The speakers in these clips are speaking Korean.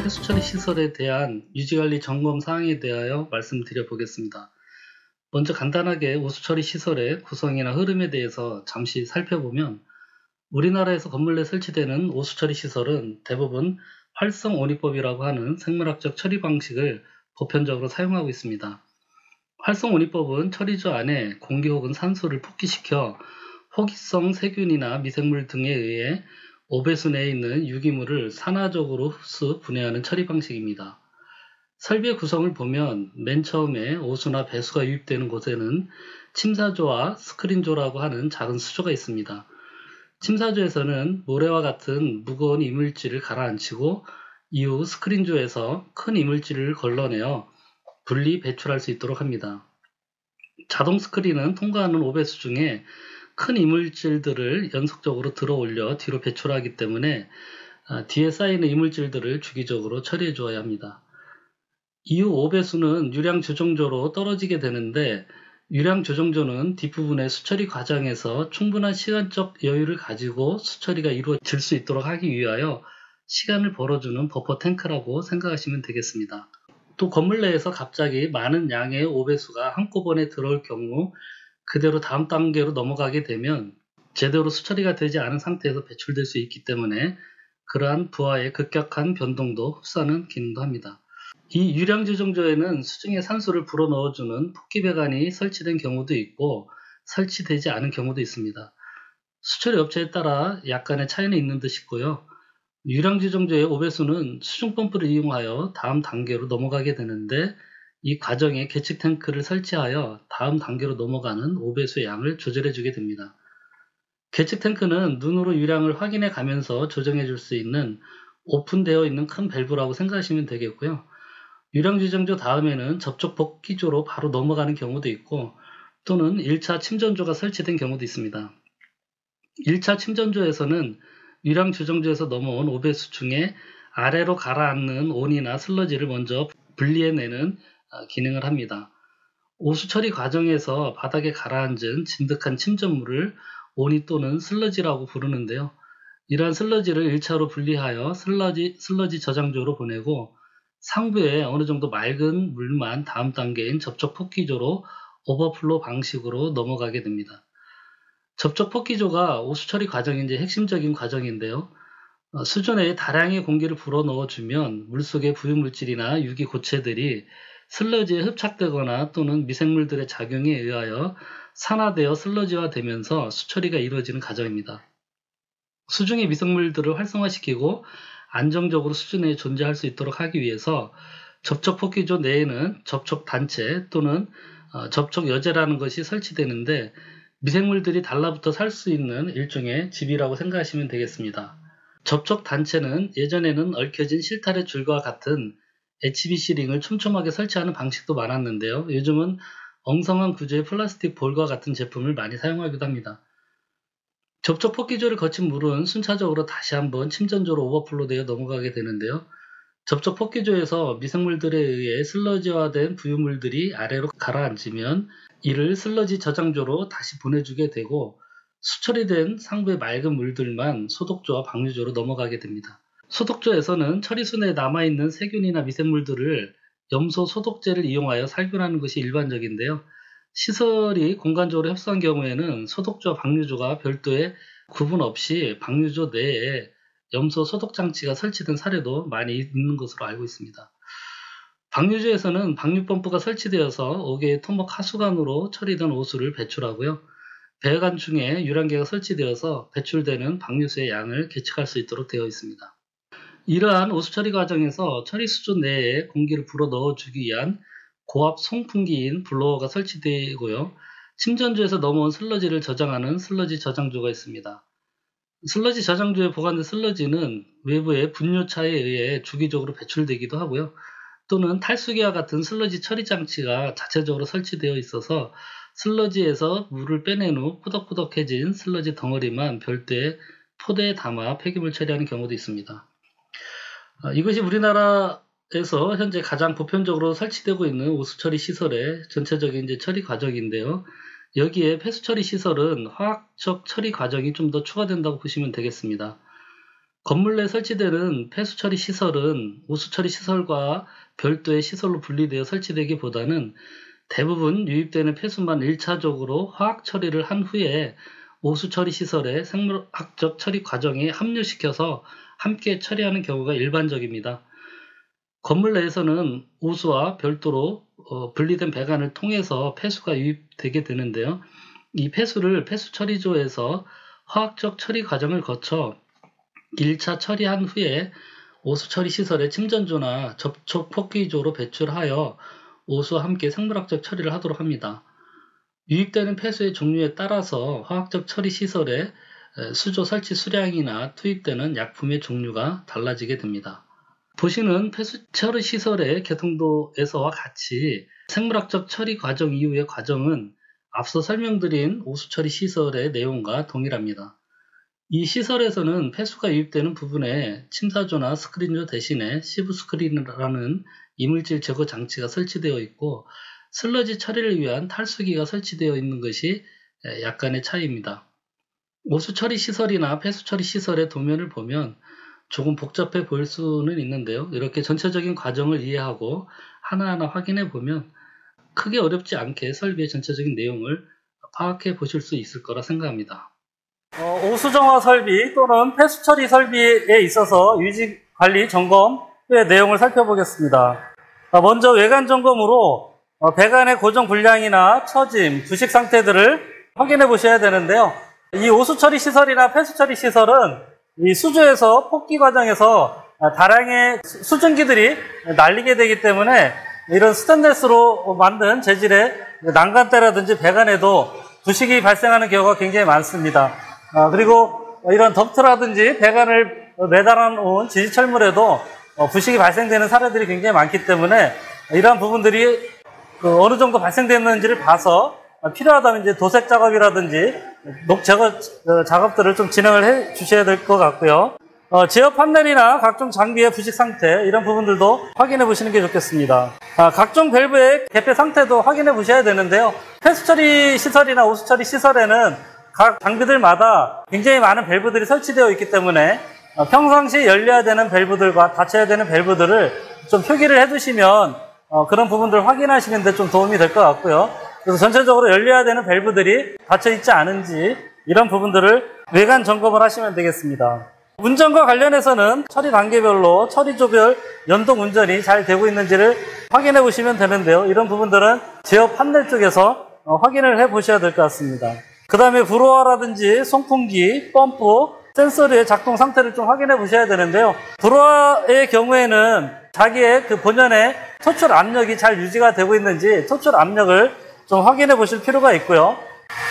폐수처리 시설에 대한 유지관리 점검 사항에 대하여 말씀드려 보겠습니다. 먼저 간단하게 오수처리 시설의 구성이나 흐름에 대해서 잠시 살펴보면, 우리나라에서 건물 내 설치되는 오수처리 시설은 대부분 활성온입법이라고 하는 생물학적 처리 방식을 보편적으로 사용하고 있습니다. 활성온입법은 처리조 안에 공기 혹은 산소를 폭기시켜 호기성 세균이나 미생물 등에 의해 오배수 내에 있는 유기물을 산화적으로 흡수, 분해하는 처리 방식입니다. 설비의 구성을 보면 맨 처음에 오수나 배수가 유입되는 곳에는 침사조와 스크린조라고 하는 작은 수조가 있습니다. 침사조에서는 모래와 같은 무거운 이물질을 가라앉히고, 이후 스크린조에서 큰 이물질을 걸러내어 분리 배출할 수 있도록 합니다. 자동 스크린은 통과하는 오배수 중에 큰 이물질들을 연속적으로 들어 올려 뒤로 배출하기 때문에 뒤에 쌓이는 이물질들을 주기적으로 처리해 주어야 합니다. 이후 오배수는 유량 조정조로 떨어지게 되는데, 유량 조정조는 뒷부분의 수처리 과정에서 충분한 시간적 여유를 가지고 수처리가 이루어질 수 있도록 하기 위하여 시간을 벌어주는 버퍼 탱크라고 생각하시면 되겠습니다. 또 건물 내에서 갑자기 많은 양의 오배수가 한꺼번에 들어올 경우 그대로 다음 단계로 넘어가게 되면 제대로 수처리가 되지 않은 상태에서 배출될 수 있기 때문에 그러한 부하의 급격한 변동도 흡수하는 기능도 합니다. 이 유량 조정조에는 수중에 산소를 불어넣어주는 폭기배관이 설치된 경우도 있고 설치되지 않은 경우도 있습니다. 수처리 업체에 따라 약간의 차이는 있는 듯 싶고요. 유량 조정조의 오배수는 수중 펌프를 이용하여 다음 단계로 넘어가게 되는데, 이 과정에 계측 탱크를 설치하여 다음 단계로 넘어가는 오배수의 양을 조절해 주게 됩니다. 계측 탱크는 눈으로 유량을 확인해 가면서 조정해 줄 수 있는 오픈되어 있는 큰 밸브라고 생각하시면 되겠고요. 유량 조정조 다음에는 접촉 복기조로 바로 넘어가는 경우도 있고, 또는 1차 침전조가 설치된 경우도 있습니다. 1차 침전조에서는 유량 조정조에서 넘어온 오배수 중에 아래로 가라앉는 온이나 슬러지를 먼저 분리해내는 기능을 합니다. 오수 처리 과정에서 바닥에 가라앉은 진득한 침전물을 온이 또는 슬러지라고 부르는데요. 이러한 슬러지를 1차로 분리하여 슬러지 저장조로 보내고, 상부에 어느 정도 맑은 물만 다음 단계인 접촉 폭기조로 오버플로 방식으로 넘어가게 됩니다. 접촉 폭기조가 오수 처리 과정의 핵심적인 과정인데요. 수조 내에 다량의 공기를 불어넣어주면 물속의 부유물질이나 유기 고체들이 슬러지에 흡착되거나 또는 미생물들의 작용에 의하여 산화되어 슬러지화 되면서 수처리가 이루어지는 과정입니다. 수중의 미생물들을 활성화시키고 안정적으로 수조 내에 존재할 수 있도록 하기 위해서 접촉 폭기조 내에는 접촉 단체 또는 접촉 여제라는 것이 설치되는데, 미생물들이 달라붙어 살 수 있는 일종의 집이라고 생각하시면 되겠습니다. 접촉 단체는 예전에는 얽혀진 실타래 줄과 같은 HBC 링을 촘촘하게 설치하는 방식도 많았는데요. 요즘은 엉성한 구조의 플라스틱 볼과 같은 제품을 많이 사용하기도 합니다. 접촉 폭기조를 거친 물은 순차적으로 다시 한번 침전조로 오버플로 되어 넘어가게 되는데요. 접촉 폭기조에서 미생물들에 의해 슬러지화된 부유물들이 아래로 가라앉으면 이를 슬러지 저장조로 다시 보내주게 되고, 수처리된 상부의 맑은 물들만 소독조와 방류조로 넘어가게 됩니다. 소독조에서는 처리수 내에 남아있는 세균이나 미생물들을 염소 소독제를 이용하여 살균하는 것이 일반적인데요. 시설이 공간적으로 협소한 경우에는 소독조와 방류조가 별도의 구분 없이 방류조 내에 염소 소독 장치가 설치된 사례도 많이 있는 것으로 알고 있습니다. 방류조에서는 방류펌프가 설치되어서 5개의 토목 하수관으로 처리된 오수를 배출하고요. 배관 중에 유량계가 설치되어서 배출되는 방류수의 양을 계측할 수 있도록 되어 있습니다. 이러한 오수 처리 과정에서 처리 수조 내에 공기를 불어 넣어주기 위한 고압 송풍기인 블로어가 설치되고요. 침전조에서 넘어온 슬러지를 저장하는 슬러지 저장조가 있습니다. 슬러지 저장조에 보관된 슬러지는 외부의 분뇨차에 의해 주기적으로 배출되기도 하고요. 또는 탈수기와 같은 슬러지 처리 장치가 자체적으로 설치되어 있어서 슬러지에서 물을 빼낸 후 꾸덕꾸덕해진 슬러지 덩어리만 별도의 포대에 담아 폐기물 처리하는 경우도 있습니다. 이것이 우리나라에서 현재 가장 보편적으로 설치되고 있는 오수 처리 시설의 전체적인 처리 과정인데요. 여기에 폐수 처리 시설은 화학적 처리 과정이 좀 더 추가된다고 보시면 되겠습니다. 건물 내 설치되는 폐수 처리 시설은 오수 처리 시설과 별도의 시설로 분리되어 설치되기보다는 대부분 유입되는 폐수만 1차적으로 화학 처리를 한 후에 오수 처리 시설의 생물학적 처리 과정에 합류시켜서 함께 처리하는 경우가 일반적입니다. 건물 내에서는 오수와 별도로 분리된 배관을 통해서 폐수가 유입되게 되는데요. 이 폐수를 폐수처리소에서 화학적 처리 과정을 거쳐 1차 처리한 후에 오수처리 시설의 침전조나 접촉 폭기조로 배출하여 오수와 함께 생물학적 처리를 하도록 합니다. 유입되는 폐수의 종류에 따라서 화학적 처리 시설의 수조 설치 수량이나 투입되는 약품의 종류가 달라지게 됩니다. 보시는 폐수 처리 시설의 개통도에서와 같이 생물학적 처리 과정 이후의 과정은 앞서 설명드린 오수 처리 시설의 내용과 동일합니다. 이 시설에서는 폐수가 유입되는 부분에 침사조나 스크린조 대신에 시브 스크린이라는 이물질 제거 장치가 설치되어 있고 슬러지 처리를 위한 탈수기가 설치되어 있는 것이 약간의 차이입니다. 오수 처리 시설이나 폐수 처리 시설의 도면을 보면 조금 복잡해 보일 수는 있는데요. 이렇게 전체적인 과정을 이해하고 하나하나 확인해 보면 크게 어렵지 않게 설비의 전체적인 내용을 파악해 보실 수 있을 거라 생각합니다. 오수정화 설비 또는 폐수 처리 설비에 있어서 유지 관리 점검의 내용을 살펴보겠습니다. 먼저 외관 점검으로 배관의 고정 불량이나 처짐, 부식 상태들을 확인해 보셔야 되는데요. 이 오수 처리 시설이나 폐수 처리 시설은 이 수조에서 폭기 과정에서 다량의 수증기들이 날리게 되기 때문에 이런 스테인레스로 만든 재질의 난간대라든지 배관에도 부식이 발생하는 경우가 굉장히 많습니다. 그리고 이런 덕트라든지 배관을 매달아 놓은 지지철물에도 부식이 발생되는 사례들이 굉장히 많기 때문에 이러한 부분들이 어느 정도 발생됐는지를 봐서 필요하다면 이제 도색 작업이라든지 녹 제거 작업들을 좀 진행을 해 주셔야 될 것 같고요. 제어 판넬이나 각종 장비의 부식 상태 이런 부분들도 확인해 보시는 게 좋겠습니다. 각종 밸브의 개폐 상태도 확인해 보셔야 되는데요. 폐수 처리 시설이나 오수 처리 시설에는 각 장비들마다 굉장히 많은 밸브들이 설치되어 있기 때문에 평상시 열려야 되는 밸브들과 닫혀야 되는 밸브들을 좀 표기를 해 두시면 그런 부분들을 확인하시는 데 좀 도움이 될 것 같고요. 그래서 전체적으로 열려야 되는 밸브들이 닫혀 있지 않은지 이런 부분들을 외관 점검을 하시면 되겠습니다. 운전과 관련해서는 처리 단계별로 처리조별 연동 운전이 잘 되고 있는지를 확인해 보시면 되는데요. 이런 부분들은 제어 판넬 쪽에서 확인을 해 보셔야 될 것 같습니다. 그 다음에 브로아라든지 송풍기, 펌프, 센서리의 작동 상태를 좀 확인해 보셔야 되는데요. 브로아의 경우에는 자기의 그 본연의 토출 압력이 잘 유지가 되고 있는지 토출 압력을 좀 확인해 보실 필요가 있고요.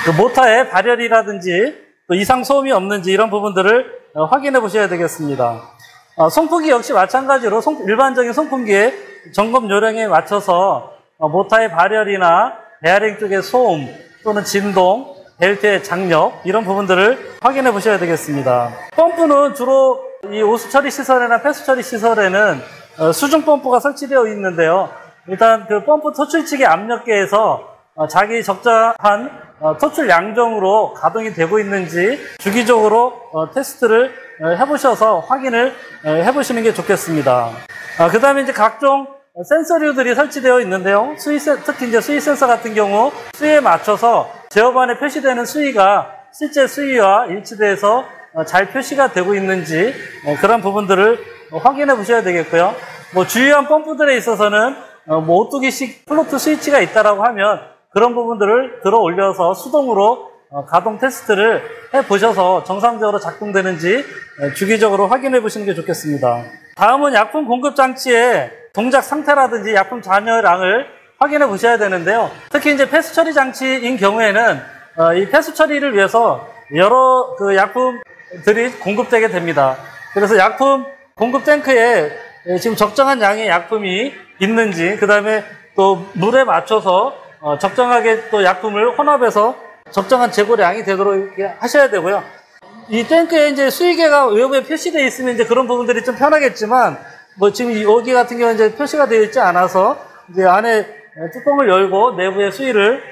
그 모터의 발열이라든지 또 이상 소음이 없는지 이런 부분들을 확인해 보셔야 되겠습니다. 송풍기 역시 마찬가지로 일반적인 송풍기의 점검 요령에 맞춰서 모터의 발열이나 베어링 쪽의 소음 또는 진동, 벨트의 장력 이런 부분들을 확인해 보셔야 되겠습니다. 펌프는 주로 이 오수 처리 시설이나 폐수 처리 시설에는 수중 펌프가 설치되어 있는데요. 일단 그 펌프 토출치기 압력계에서 자기 적정한 토출 양정으로 가동이 되고 있는지 주기적으로 테스트를 해보셔서 확인을 해보시는 게 좋겠습니다. 그 다음에 이제 각종 센서류들이 설치되어 있는데요. 특히 이제 수위 센서 같은 경우 수위에 맞춰서 제어반에 표시되는 수위가 실제 수위와 일치돼서 잘 표시가 되고 있는지 그런 부분들을 확인해 보셔야 되겠고요. 주요한 펌프들에 있어서는 오뚜기식 플로트 스위치가 있다라고 하면 그런 부분들을 들어 올려서 수동으로 가동 테스트를 해 보셔서 정상적으로 작동되는지 주기적으로 확인해 보시는 게 좋겠습니다. 다음은 약품 공급 장치의 동작 상태라든지 약품 잔여량을 확인해 보셔야 되는데요. 특히 이제 폐수 처리 장치인 경우에는 이 폐수 처리를 위해서 여러 그 약품들이 공급되게 됩니다. 그래서 약품 공급 탱크에 지금 적정한 양의 약품이 있는지, 그 다음에 또 물에 맞춰서 적정하게 또 약품을 혼합해서 적정한 재고량이 되도록 이렇게 하셔야 되고요. 이 탱크에 이제 수위계가 외부에 표시되어 있으면 이제 그런 부분들이 좀 편하겠지만, 지금 여기 같은 경우는 이제 표시가 되어 있지 않아서 이제 안에 뚜껑을 열고 내부의 수위를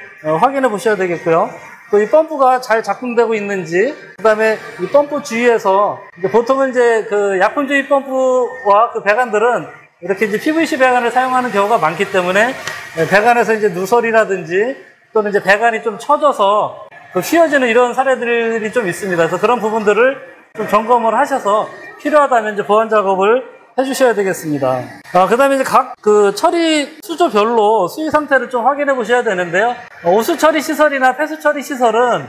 확인해 보셔야 되겠고요. 또 이 펌프가 잘 작동되고 있는지, 그 다음에 이 펌프 주위에서, 보통은 이제 그 약품주의 펌프와 그 배관들은 이렇게 이제 PVC 배관을 사용하는 경우가 많기 때문에 배관에서 이제 누설이라든지 또는 이제 배관이 좀 처져서 휘어지는 이런 사례들이 좀 있습니다. 그래서 그런 부분들을 좀 점검을 하셔서 필요하다면 이제 보완 작업을 해주셔야 되겠습니다. 그 다음에 이제 각 그 처리 수조별로 수위 상태를 좀 확인해 보셔야 되는데요. 오수 처리 시설이나 폐수 처리 시설은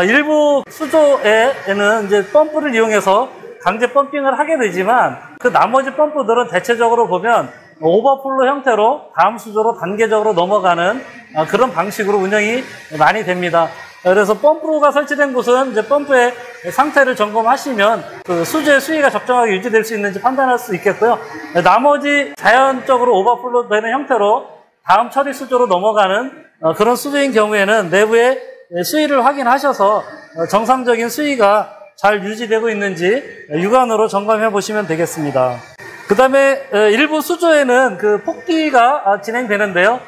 일부 수조에는 이제 펌프를 이용해서 강제 펌핑을 하게 되지만 그 나머지 펌프들은 대체적으로 보면 오버플로 형태로 다음 수조로 단계적으로 넘어가는 그런 방식으로 운영이 많이 됩니다. 그래서 펌프가 설치된 곳은 이제 펌프의 상태를 점검하시면 그 수조의 수위가 적정하게 유지될 수 있는지 판단할 수 있겠고요. 나머지 자연적으로 오버플로 되는 형태로 다음 처리 수조로 넘어가는 그런 수조인 경우에는 내부의 수위를 확인하셔서 정상적인 수위가 잘 유지되고 있는지 육안으로 점검해 보시면 되겠습니다. 그 다음에 일부 수조에는 그 폭기가 진행되는데요.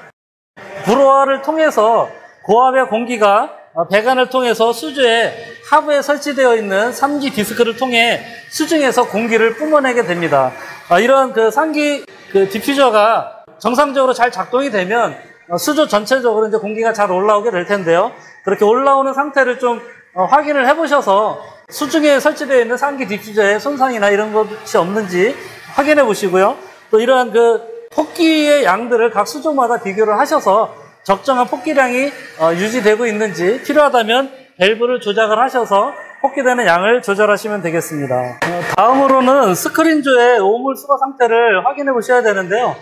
불호화를 통해서 고압의 공기가 배관을 통해서 수조의 하부에 설치되어 있는 3기 디스크를 통해 수중에서 공기를 뿜어내게 됩니다. 이런 그 3기 그 디퓨저가 정상적으로 잘 작동이 되면 수조 전체적으로 이제 공기가 잘 올라오게 될 텐데요. 그렇게 올라오는 상태를 좀 확인을 해보셔서 수중에 설치되어 있는 3기 디퓨저에 손상이나 이런 것이 없는지 확인해 보시고요. 또 이러한 그 폭기의 양들을 각 수조마다 비교를 하셔서 적정한 폭기량이 유지되고 있는지 필요하다면 밸브를 조작을 하셔서 폭기되는 양을 조절하시면 되겠습니다. 다음으로는 스크린조의 오물 수거 상태를 확인해 보셔야 되는데요.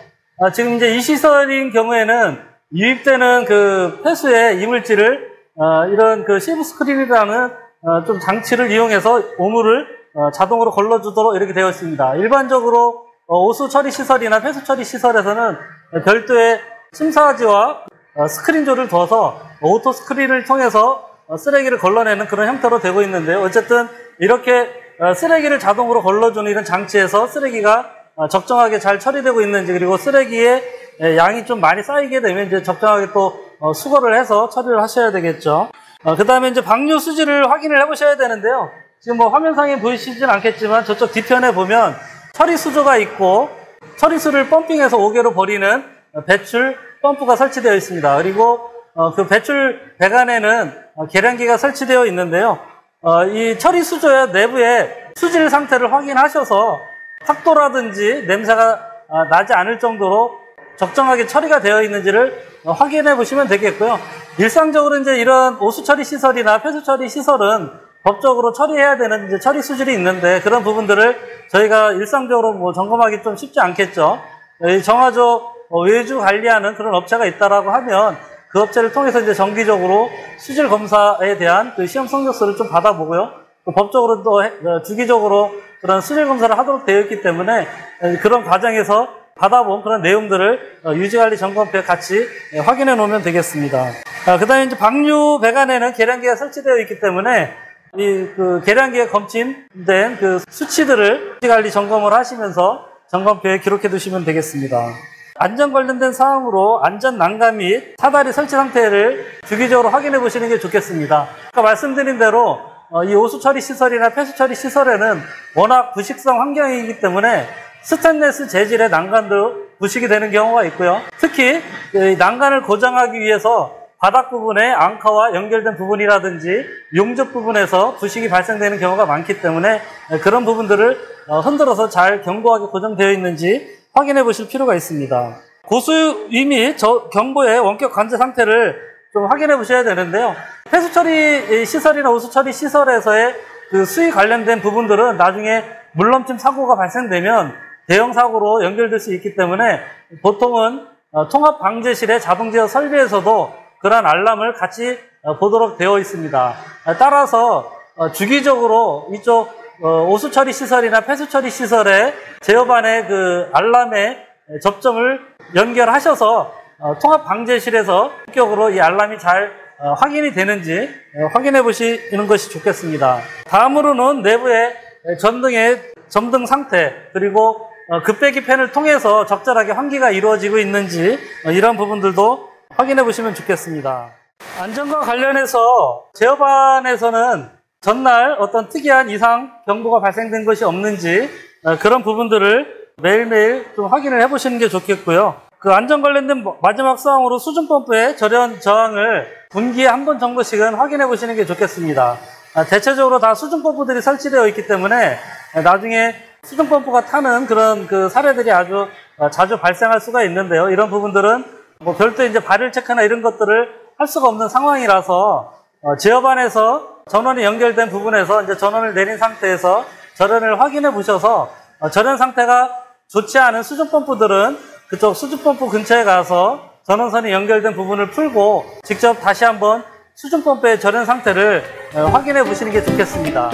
지금 이제 이 시설인 경우에는 유입되는 그 폐수의 이물질을 이런 그 시브 스크린이라는 좀 장치를 이용해서 오물을 자동으로 걸러주도록 이렇게 되어 있습니다. 일반적으로 오수 처리 시설이나 폐수 처리 시설에서는 별도의 침사지와 스크린조를 둬서 오토 스크린을 통해서 쓰레기를 걸러내는 그런 형태로 되고 있는데요. 어쨌든 이렇게 쓰레기를 자동으로 걸러주는 이런 장치에서 쓰레기가 적정하게 잘 처리되고 있는지, 그리고 쓰레기의 양이 좀 많이 쌓이게 되면 이제 적정하게 또 수거를 해서 처리를 하셔야 되겠죠. 그 다음에 이제 방류 수지를 확인을 해 보셔야 되는데요. 지금 뭐 화면상에 보이시진 않겠지만 저쪽 뒤편에 보면 처리 수조가 있고 처리수를 펌핑해서 5개로 버리는 배출 펌프가 설치되어 있습니다. 그리고 그 배출 배관에는 계량기가 설치되어 있는데요. 이 처리 수조의 내부의 수질 상태를 확인하셔서 탁도라든지 냄새가 나지 않을 정도로 적정하게 처리가 되어 있는지를 확인해 보시면 되겠고요. 일상적으로 이제 이런 오수 처리 시설이나 폐수 처리 시설은 법적으로 처리해야 되는 이제 처리 수질이 있는데 그런 부분들을 저희가 일상적으로 뭐 점검하기 좀 쉽지 않겠죠. 정화조 외주 관리하는 그런 업체가 있다라고 하면 그 업체를 통해서 이제 정기적으로 수질 검사에 대한 그 시험 성적서를 좀 받아보고요. 또 법적으로 또 주기적으로 그런 수질 검사를 하도록 되어 있기 때문에 그런 과정에서 받아본 그런 내용들을 유지관리 점검표에 같이 확인해 놓으면 되겠습니다. 그 다음에 이제 방류 배관에는 계량기가 설치되어 있기 때문에 이 그 계량기에 검침된 그 수치들을 유지관리 점검을 하시면서 점검표에 기록해 두시면 되겠습니다. 안전 관련된 사항으로 안전 난간 및 사다리 설치 상태를 주기적으로 확인해 보시는 게 좋겠습니다. 아까 말씀드린 대로 이 오수 처리 시설이나 폐수 처리 시설에는 워낙 부식성 환경이기 때문에 스테인리스 재질의 난간도 부식이 되는 경우가 있고요. 특히 난간을 고정하기 위해서 바닥 부분에 앙카와 연결된 부분이라든지 용접 부분에서 부식이 발생되는 경우가 많기 때문에 그런 부분들을 흔들어서 잘 견고하게 고정되어 있는지 확인해 보실 필요가 있습니다. 고수위 및 경보의 원격 관제 상태를 좀 확인해 보셔야 되는데요. 폐수 처리 시설이나 오수 처리 시설에서의 그 수위 관련된 부분들은 나중에 물넘침 사고가 발생되면 대형 사고로 연결될 수 있기 때문에 보통은 통합 방제실의 자동 제어 설비에서도 그러한 알람을 같이 보도록 되어 있습니다. 따라서 주기적으로 이쪽 오수 처리 시설이나 폐수 처리 시설의 제어반의 그 알람에 접점을 연결하셔서 통합 방제실에서 본격적으로 이 알람이 잘 확인이 되는지 확인해 보시는 것이 좋겠습니다. 다음으로는 내부의 전등의 점등 상태, 그리고 급배기 팬을 통해서 적절하게 환기가 이루어지고 있는지 이런 부분들도 확인해 보시면 좋겠습니다. 안전과 관련해서 제어반에서는 전날 어떤 특이한 이상 경보가 발생된 것이 없는지 그런 부분들을 매일매일 좀 확인을 해보시는 게 좋겠고요. 그 안전 관련된 마지막 사항으로 수중 펌프의 절연 저항을 분기에 한 번 정도씩은 확인해 보시는 게 좋겠습니다. 대체적으로 다 수중 펌프들이 설치되어 있기 때문에 나중에 수중 펌프가 타는 그런 그 사례들이 아주 자주 발생할 수가 있는데요. 이런 부분들은 뭐 별도 이제 발열 체크나 이런 것들을 할 수가 없는 상황이라서 제어반에서 전원이 연결된 부분에서 이제 전원을 내린 상태에서 절연을 확인해 보셔서 절연 상태가 좋지 않은 수중 펌프들은 그쪽 수중 펌프 근처에 가서 전원선이 연결된 부분을 풀고 직접 다시 한번 수중 펌프의 절연 상태를 확인해 보시는 게 좋겠습니다.